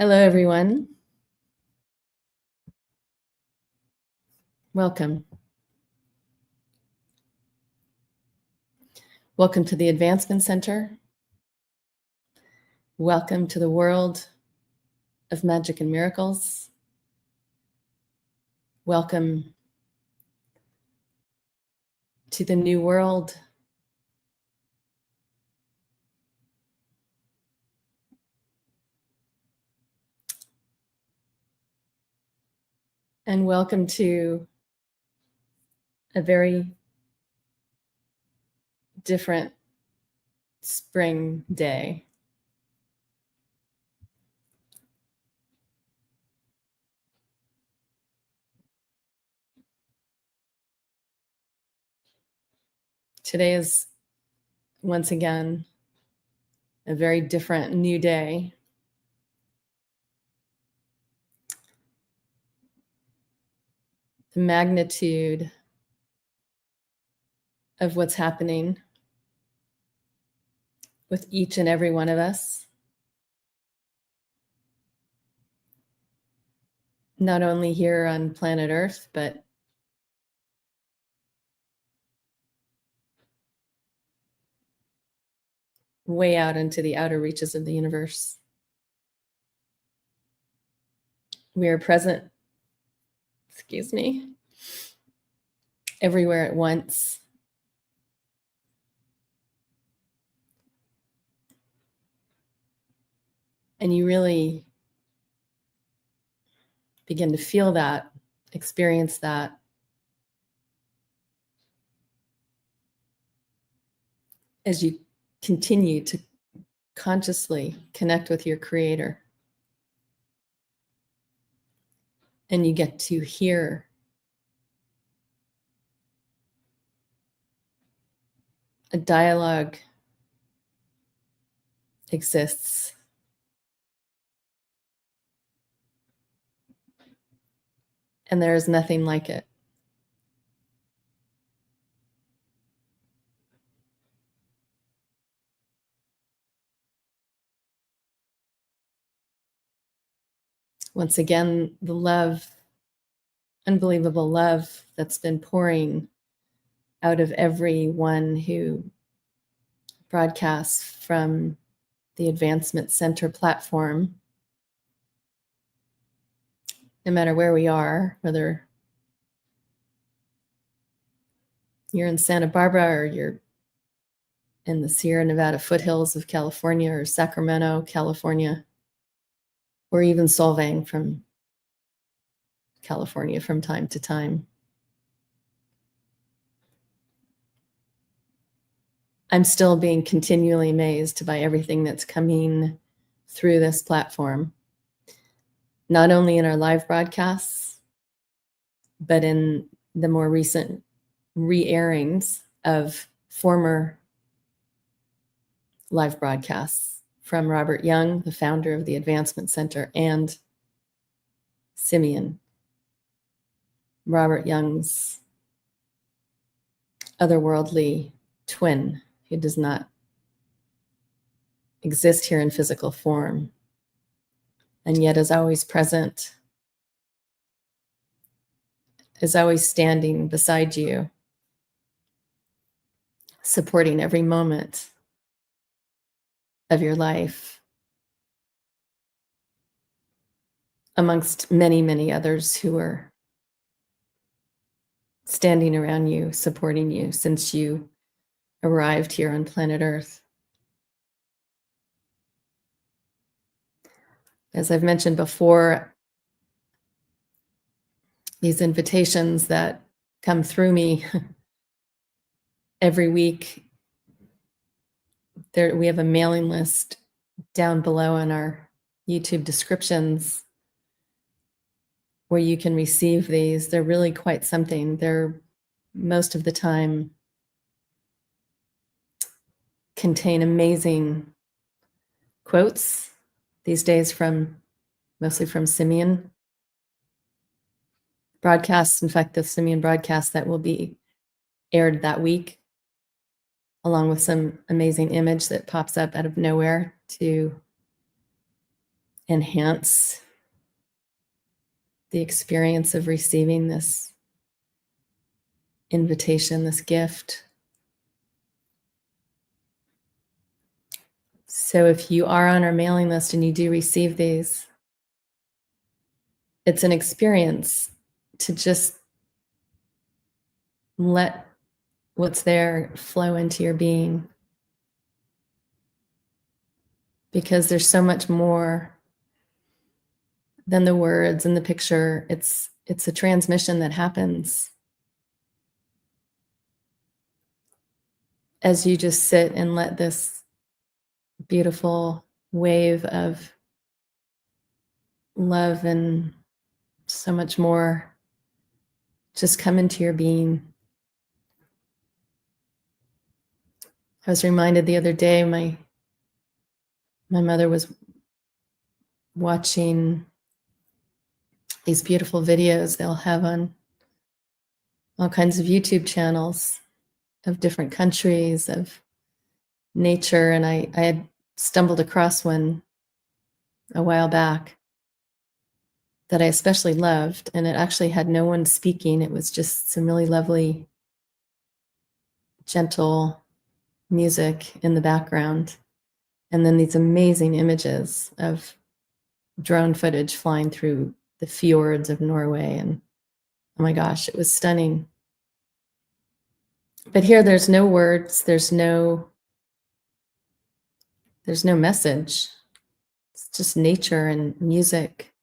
Hello, everyone. Welcome. Welcome to the Advancement Center. Welcome to the world of magic and miracles. Welcome to the new world. And welcome to a very different spring day. Today is, once again, a very different new day. The magnitude of what's happening with each and every one of us, not only here on planet Earth, but way out into the outer reaches of the universe. We are present, everywhere at once. And you really begin to feel that, experience that. As you continue to consciously connect with your Creator. And you get to hear a dialogue exists. And there is nothing like it. Once again, the love, unbelievable love that's been pouring out of everyone who broadcasts from the Advancement Center platform, no matter where we are, whether you're in Santa Barbara or you're in the Sierra Nevada foothills of California or Sacramento, California, or even Solvang from California from time to time. I'm still being continually amazed by everything that's coming through this platform, not only in our live broadcasts, but in the more recent re-airings of former live broadcasts from Robert Young, the founder of the Advancement Center, and Simeon, Robert Young's otherworldly twin, who does not exist here in physical form, and yet is always present, is always standing beside you, supporting every moment of your life, amongst many, many others who are standing around you, supporting you since you arrived here on planet Earth. As I've mentioned before, these invitations that come through me every week, we have a mailing list down below in our YouTube descriptions where you can receive these. They're really quite something. They're most of the time contain amazing quotes, these days mostly from Simeon broadcasts. In fact, the Simeon broadcast that will be aired that week, along with some amazing image that pops up out of nowhere to enhance the experience of receiving this invitation, this gift. So if you are on our mailing list and you do receive these, it's an experience to just let what's there flow into your being, because there's so much more than the words and the picture. It's a transmission that happens as you just sit and let this beautiful wave of love and so much more just come into your being. I was reminded the other day, my mother was watching these beautiful videos they'll have on all kinds of YouTube channels of different countries, of nature, and I had stumbled across one a while back that I especially loved, and it actually had no one speaking. It was just some really lovely, gentle music in the background, and then these amazing images of drone footage flying through the fjords of Norway, and oh my gosh, it was stunning. But here there's no words, there's no message. It's just nature and music.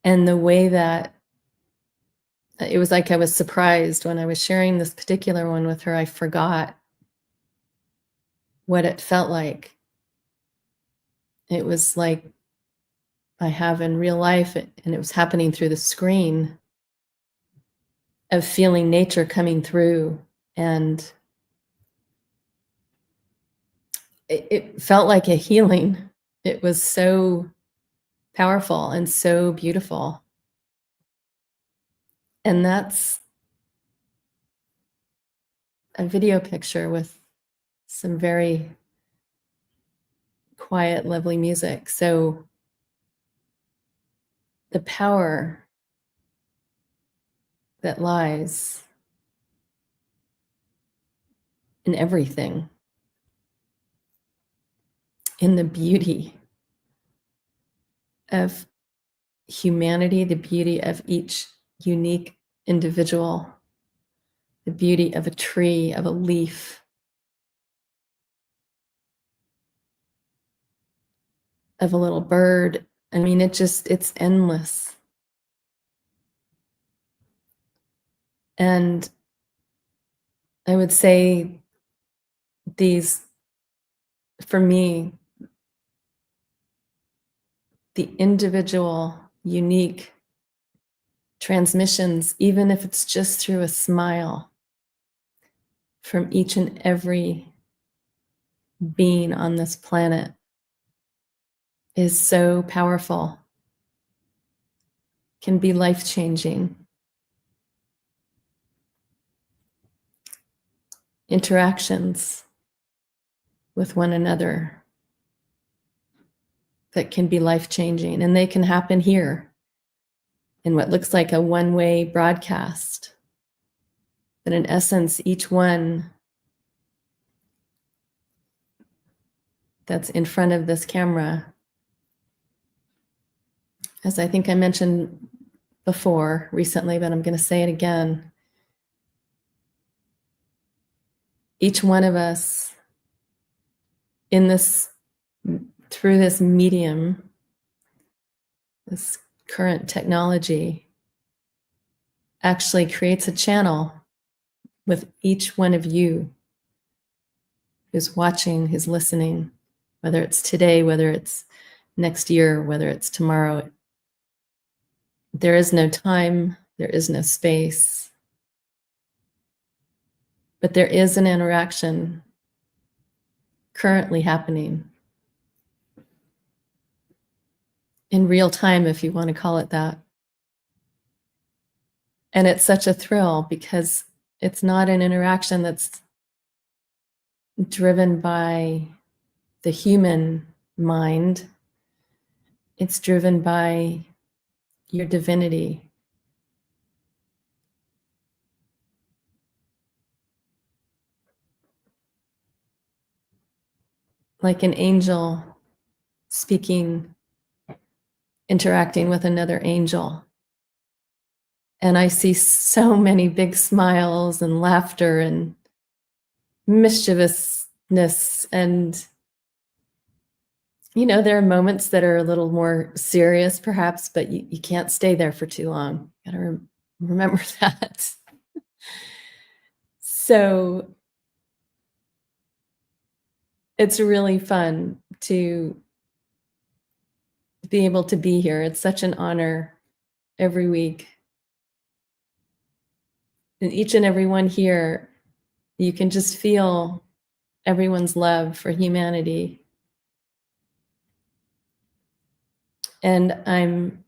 And the way that it was, like I was surprised when I was sharing this particular one with her, I forgot what it felt like. It was like I have in real life, and it was happening through the screen, of feeling nature coming through, and it felt like a healing. It was so powerful and so beautiful. And that's a video picture with some very quiet, lovely music. So the power that lies in everything, in the beauty of humanity, the beauty of each unique individual, the beauty of a tree, of a leaf, of a little bird. I mean, it's endless. And I would say these, for me, the individual, unique transmissions, even if it's just through a smile from each and every being on this planet, is so powerful, can be life-changing. Interactions with one another that can be life-changing, and they can happen here in what looks like a one-way broadcast. But in essence, each one that's in front of this camera, as I think I mentioned before recently, but I'm going to say it again, each one of us in this, through this medium, this current technology, actually creates a channel with each one of you who's watching, who's listening, whether it's today, whether it's next year, whether it's tomorrow. There is no time, there is no space, but there is an interaction currently happening in real time, if you want to call it that. And it's such a thrill because it's not an interaction that's driven by the human mind. It's driven by your divinity. Like an angel speaking, interacting with another angel. And I see so many big smiles and laughter and mischievousness. And, you know, there are moments that are a little more serious, perhaps, but you can't stay there for too long. You gotta remember that. So it's really fun to be able to be here. It's such an honor every week. And each and every one here, you can just feel everyone's love for humanity. And I'm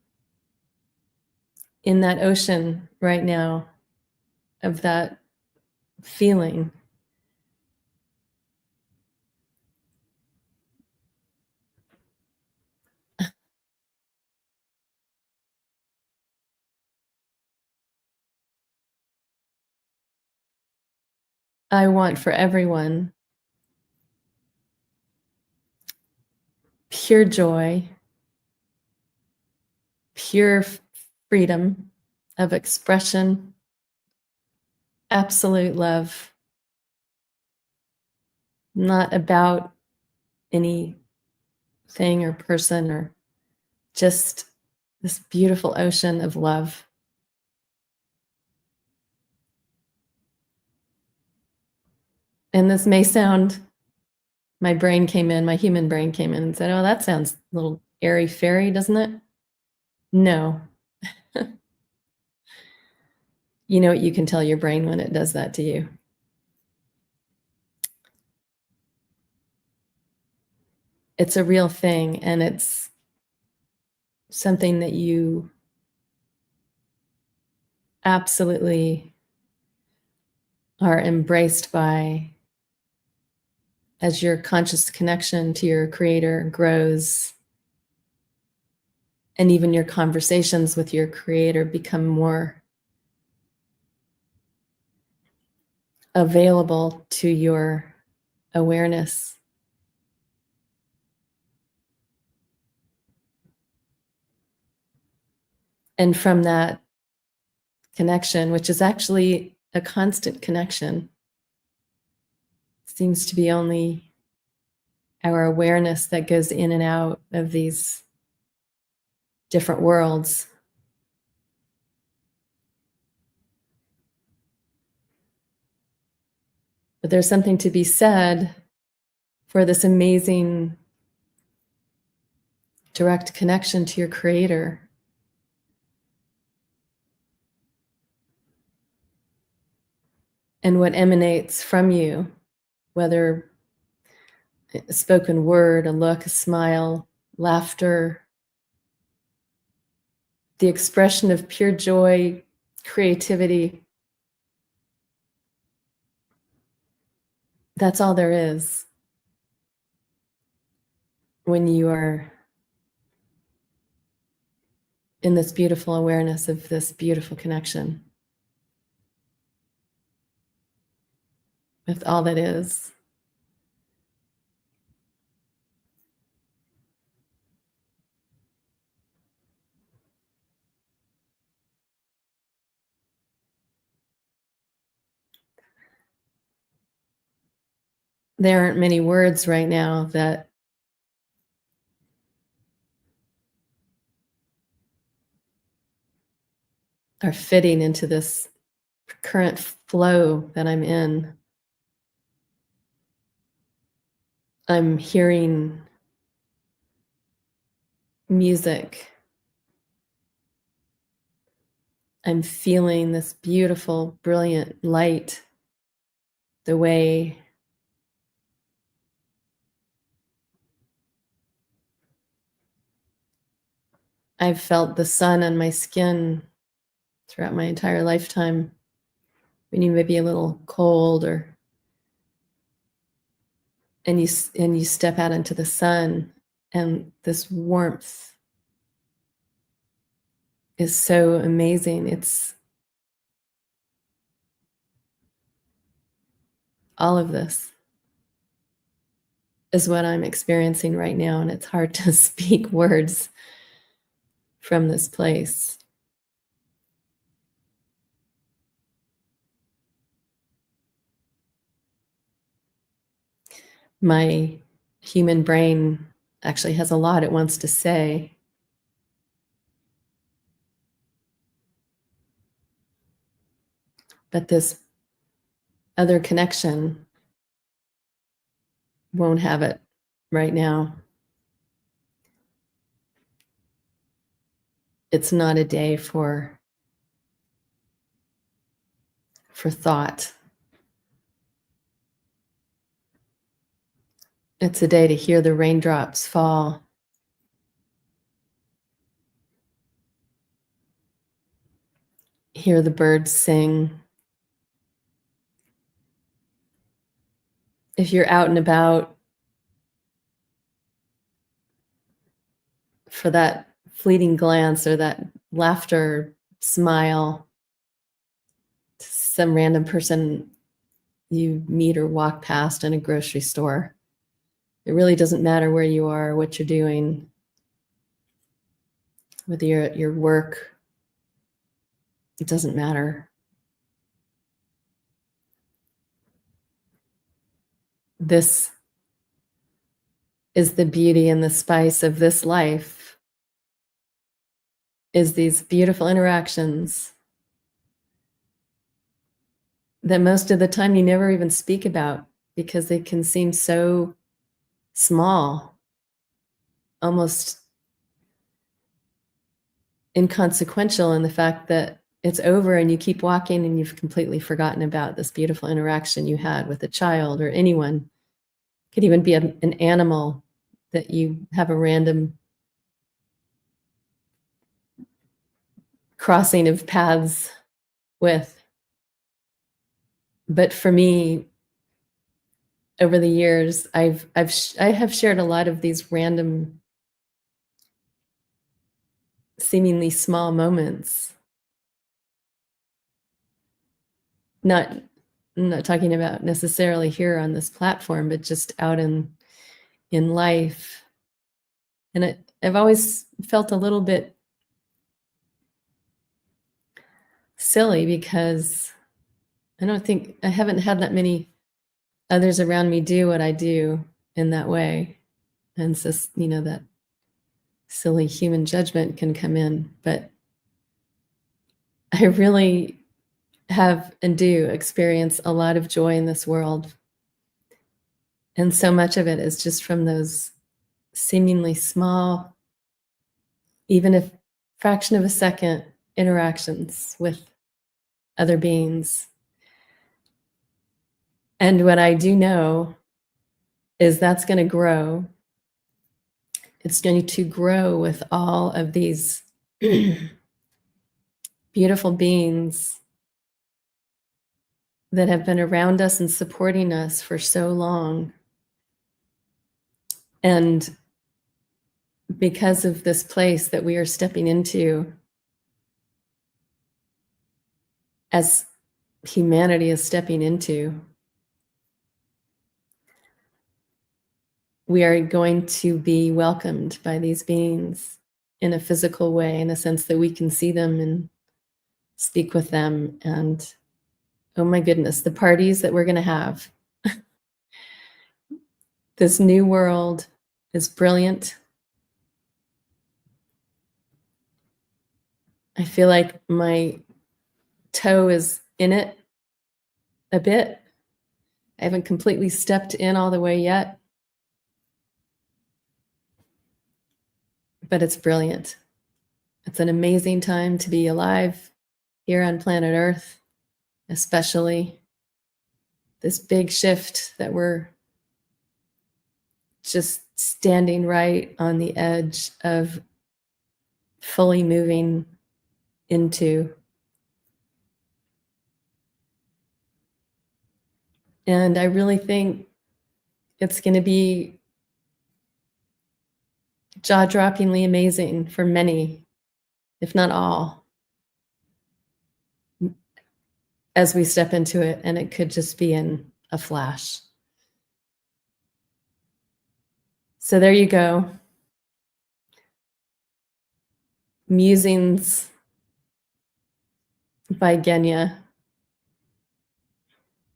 in that ocean right now of that feeling. I want for everyone pure joy, pure freedom of expression, absolute love, not about anything or person, or just this beautiful ocean of love. And this may sound, my human brain came in and said, oh, that sounds a little airy fairy, doesn't it? No. You know what you can tell your brain when it does that to you? It's a real thing, and it's something that you absolutely are embraced by as your conscious connection to your creator grows, and even your conversations with your creator become more available to your awareness. And from that connection, which is actually a constant connection, seems to be only our awareness that goes in and out of these different worlds. But there's something to be said for this amazing direct connection to your creator. And what emanates from you, whether a spoken word, a look, a smile, laughter, the expression of pure joy, creativity, that's all there is when you are in this beautiful awareness of this beautiful connection with all that is. There aren't many words right now that are fitting into this current flow that I'm in. I'm hearing music. I'm feeling this beautiful, brilliant light, the way I've felt the sun on my skin throughout my entire lifetime, when you may be a little cold or and you step out into the sun, and this warmth is so amazing. It's all of this is what I'm experiencing right now, and it's hard to speak words from this place. My human brain actually has a lot it wants to say. But this other connection won't have it right now. It's not a day for thought. It's a day to hear the raindrops fall, hear the birds sing. If you're out and about, for that fleeting glance or that laughter, smile to some random person you meet or walk past in a grocery store. It really doesn't matter where you are, what you're doing, whether you're at your work, it doesn't matter. This is the beauty and the spice of this life, is these beautiful interactions that most of the time you never even speak about because they can seem so small, almost inconsequential in the fact that it's over and you keep walking and you've completely forgotten about this beautiful interaction you had with a child or anyone. It could even be an animal that you have a random crossing of paths with. But for me, over the years, I have shared a lot of these random, seemingly small moments. I'm not talking about necessarily here on this platform, but just out in life. And I've always felt a little bit silly because I haven't had that many others around me do what I do in that way. And so, that silly human judgment can come in. But I really have and do experience a lot of joy in this world. And so much of it is just from those seemingly small, even a fraction of a second interactions with other beings. And what I do know is that's going to grow. It's going to grow with all of these beautiful beings that have been around us and supporting us for so long. And because of this place that we are stepping into, as humanity is stepping into, we are going to be welcomed by these beings in a physical way, in a sense that we can see them and speak with them. And oh my goodness, the parties that we're going to have. This new world is brilliant. I feel like my toe is in it a bit. I haven't completely stepped in all the way yet, but it's brilliant. It's an amazing time to be alive here on planet Earth, especially this big shift that we're just standing right on the edge of fully moving into. And I really think It's going to be jaw-droppingly amazing for many, if not all, as we step into it, and it could just be in a flash. So there you go. Musings by Genya.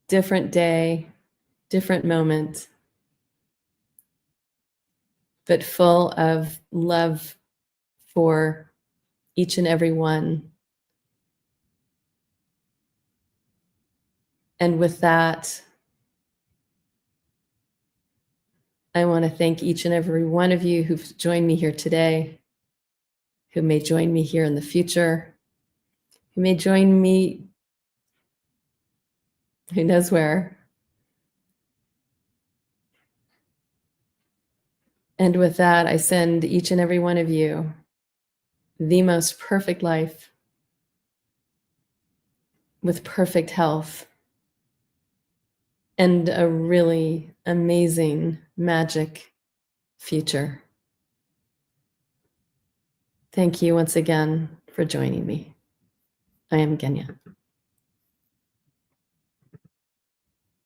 Different day, different moment, but full of love for each and every one. And with that, I want to thank each and every one of you who've joined me here today, who may join me here in the future, who may join me who knows where. And with that, I send each and every one of you the most perfect life with perfect health and a really amazing magic future. Thank you once again for joining me. I am Genya.